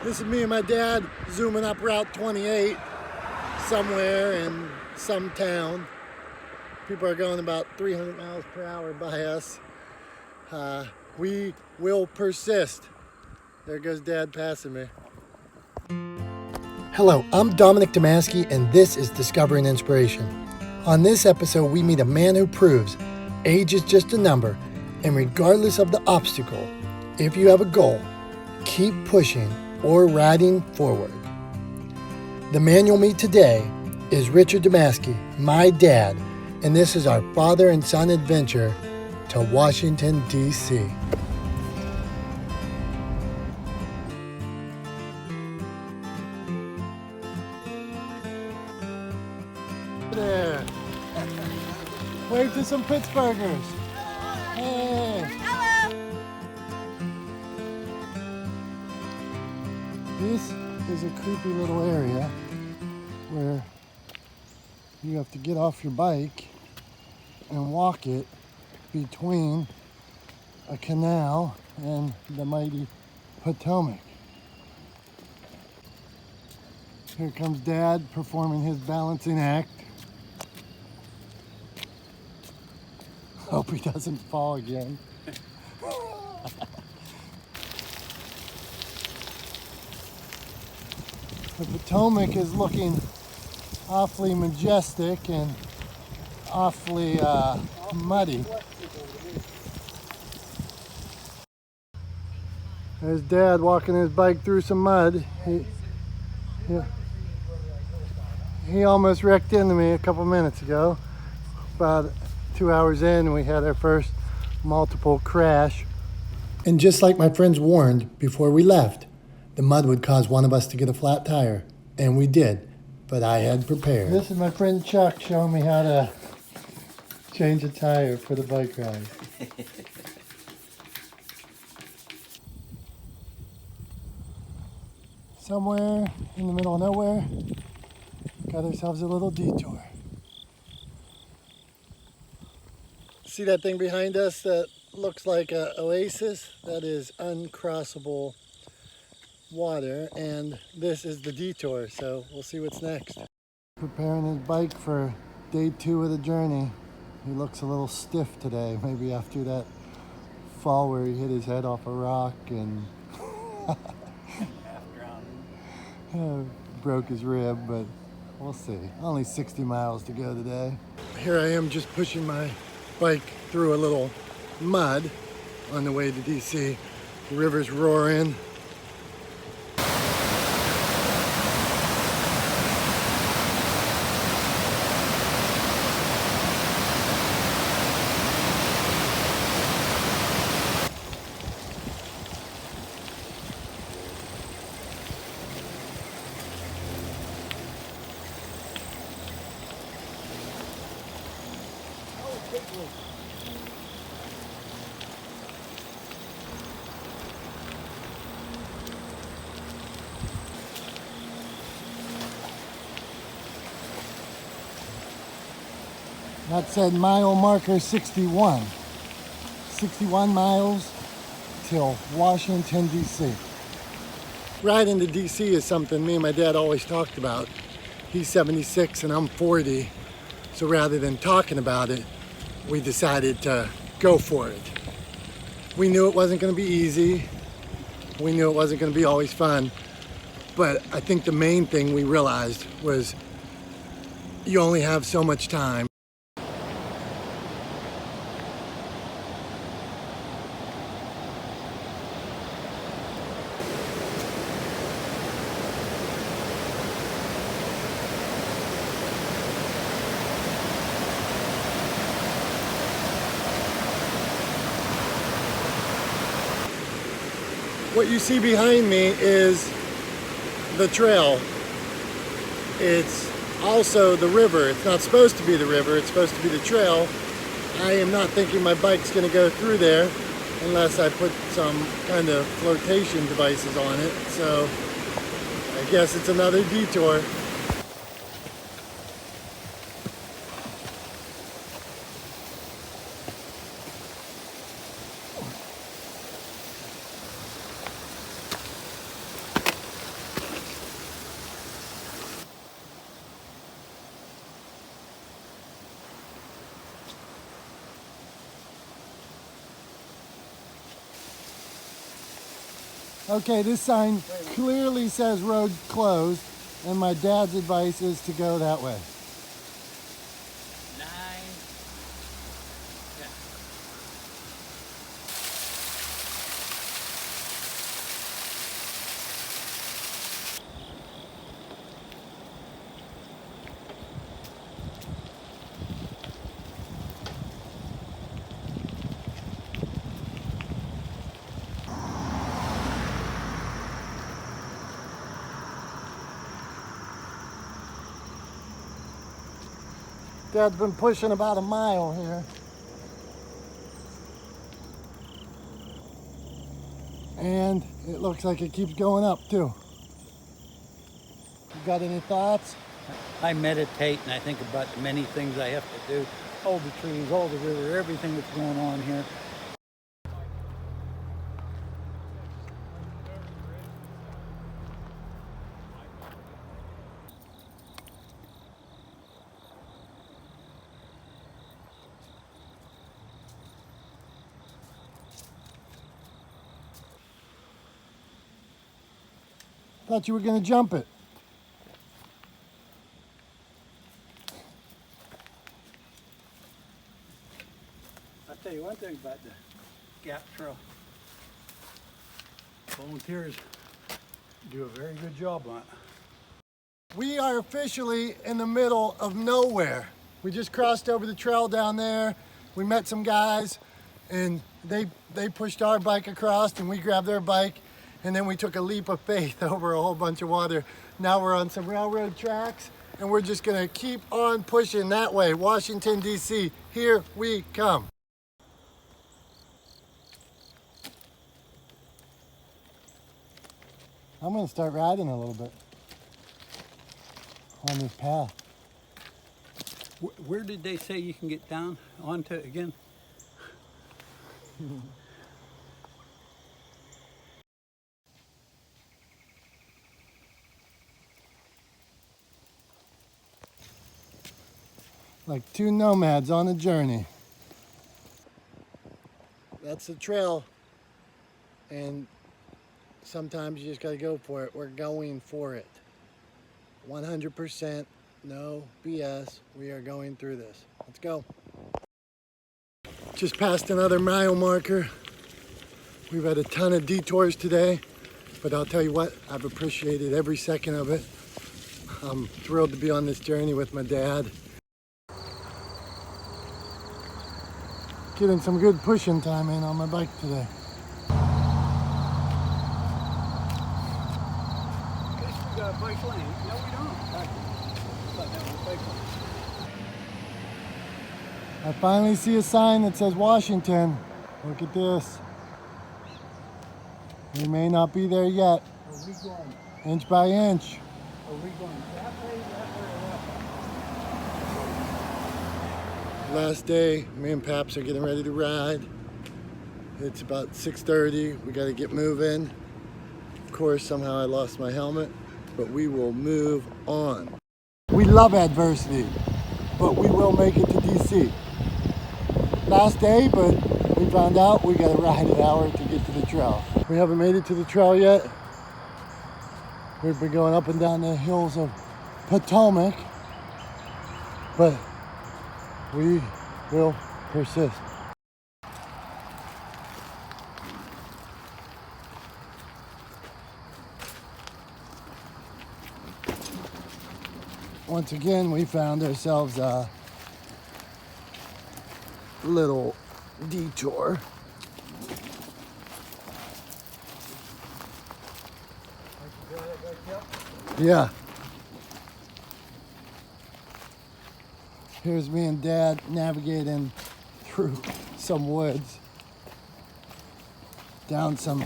This is me and my dad zooming up Route 28 somewhere in some town. People are going about 300 miles per hour by us. We will persist. There goes Dad passing me. Hello, I'm Dominic Damaski, and this is Discovering Inspiration. On this episode, we meet a man who proves age is just a number, and regardless of the obstacle, if you have a goal, keep pushing or riding forward. The man you'll meet today is Richard Damaski, my dad, and this is our father and son adventure to Washington, D.C. There. Wave to some Pittsburghers. Hey. This is a creepy little area where you have to get off your bike and walk it between a canal and the mighty Potomac. Here comes Dad performing his balancing act. Hope he doesn't fall again. The Potomac is looking awfully majestic and awfully muddy. There's Dad walking his bike through some mud. He almost wrecked into me a couple minutes ago. About 2 hours in, we had our first multiple crash. And just like my friends warned before we left, the mud would cause one of us to get a flat tire. And we did, but I had prepared. This is my friend Chuck showing me how to change a tire for the bike ride. Somewhere in the middle of nowhere, got ourselves a little detour. See that thing behind us that looks like an oasis? That is uncrossable water, and this is the detour, so we'll see what's next. Preparing his bike for day 2 of the journey. He looks a little stiff today, maybe after that fall where he hit his head off a rock and broke his rib, but we'll see. Only 60 miles to go today. Here I am just pushing my bike through a little mud on the way to DC. The river's roaring. That said mile marker 61. 61 miles till Washington, D.C. Riding to D.C. is something me and my dad always talked about. He's 76 and I'm 40. So rather than talking about it, we decided to go for it. We knew it wasn't going to be easy. We knew it wasn't going to be always fun. But I think the main thing we realized was you only have so much time. What you see behind me is the trail. It's also the river. It's not supposed to be the river, it's supposed to be the trail. I am not thinking my bike's gonna go through there unless I put some kind of flotation devices on it. So I guess it's another detour. Okay, this sign clearly says road closed, and my dad's advice is to go that way. 9. Yeah. Dad's been pushing about a mile here. And it looks like it keeps going up too. You got any thoughts? I meditate and I think about the many things I have to do. All the trees, all the river, everything that's going on here. Thought you were gonna jump it. I'll tell you one thing about the Gap Trail. Volunteers do a very good job on it. We are officially in the middle of nowhere. We just crossed over the trail down there. We met some guys and they pushed our bike across and we grabbed their bike, and then we took a leap of faith over a whole bunch of water. Now we're on some railroad tracks and we're just gonna keep on pushing that way. Washington, D.C., here we come. I'm gonna start riding a little bit on this path. Where did they say you can get down onto again? Like two nomads on a journey. That's the trail, and sometimes you just gotta go for it. We're going for it. 100%, no BS. We are going through this. Let's go. Just passed another mile marker. We've had a ton of detours today, but I'll tell you what, I've appreciated every second of it. I'm thrilled to be on this journey with my dad. Getting some good pushing time in on my bike today. Guess we got a bike lane. No, we don't. I thought that was a bike lane. I finally see a sign that says Washington. Look at this. We may not be there yet. Are we going? Inch by inch. Are we going that way, or that way? Last day, me and Paps are getting ready to ride. It's about 6:30. We got to get moving. Of course, somehow I lost my helmet, but we will move on. We love adversity, but we will make it to DC. Last day, but we found out we got to ride an hour to get to the trail. We haven't made it to the trail yet. We've been going up and down the hills of Potomac, but we will persist. Once again, we found ourselves a little detour. Yeah. Here's me and Dad navigating through some woods, down some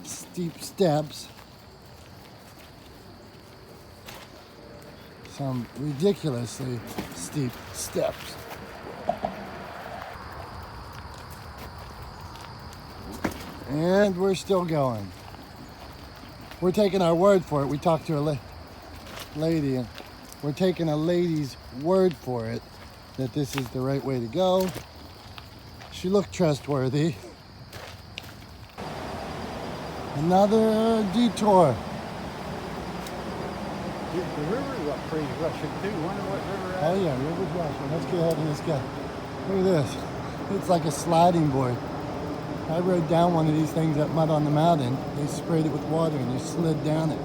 steep steps, some ridiculously steep steps. And we're still going. We're taking our word for it. We talked to a lady, and we're taking a lady's word for it that this is the right way to go. She looked trustworthy. Another detour. The river's up pretty rushing too. Wonder what river Oh yeah, river's rushing. Let's get ahead of this guy. Look at this. It's like a sliding board. I rode down one of these things at Mud on the Mountain. They sprayed it with water and you slid down it.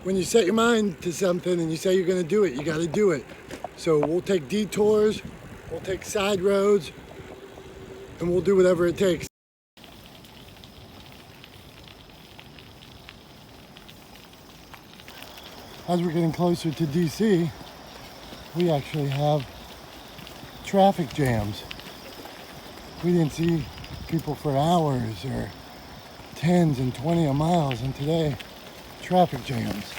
When you set your mind to something and you say you're going to do it, you got to do it. So we'll take detours, we'll take side roads, and we'll do whatever it takes. As we're getting closer to D.C., we actually have traffic jams. We didn't see people for hours or 10s and 20 miles, and today, traffic jams.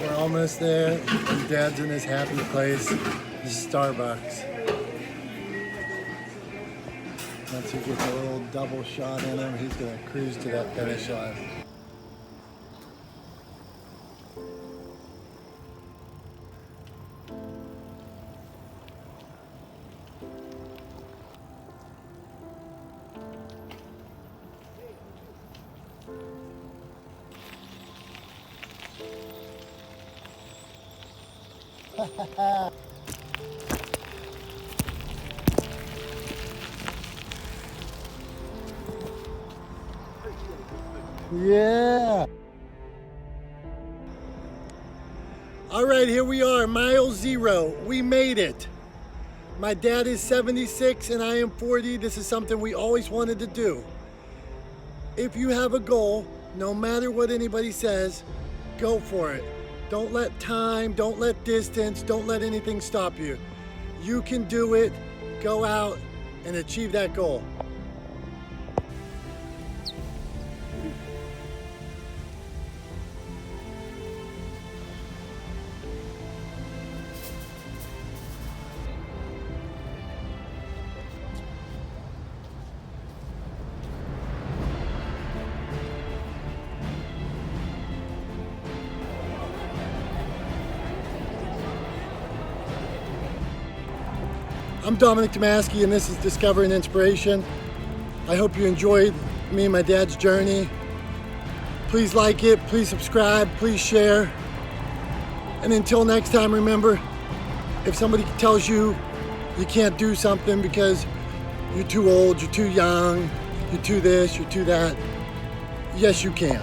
We're almost there. Dad's in his happy place, the Starbucks. Once he gets a little double shot in him, he's gonna cruise to that finish line. Yeah. All right, here we are, mile 0. We made it. My dad is 76 and I am 40. This is something we always wanted to do. If you have a goal, no matter what anybody says, go for it. Don't let time, don't let distance, don't let anything stop you. You can do it. Go out and achieve that goal. I'm Dominic Tomasky and this is Discovering Inspiration. I hope you enjoyed me and my dad's journey. Please like it, please subscribe, please share. And until next time, remember, if somebody tells you you can't do something because you're too old, you're too young, you're too this, you're too that, yes you can.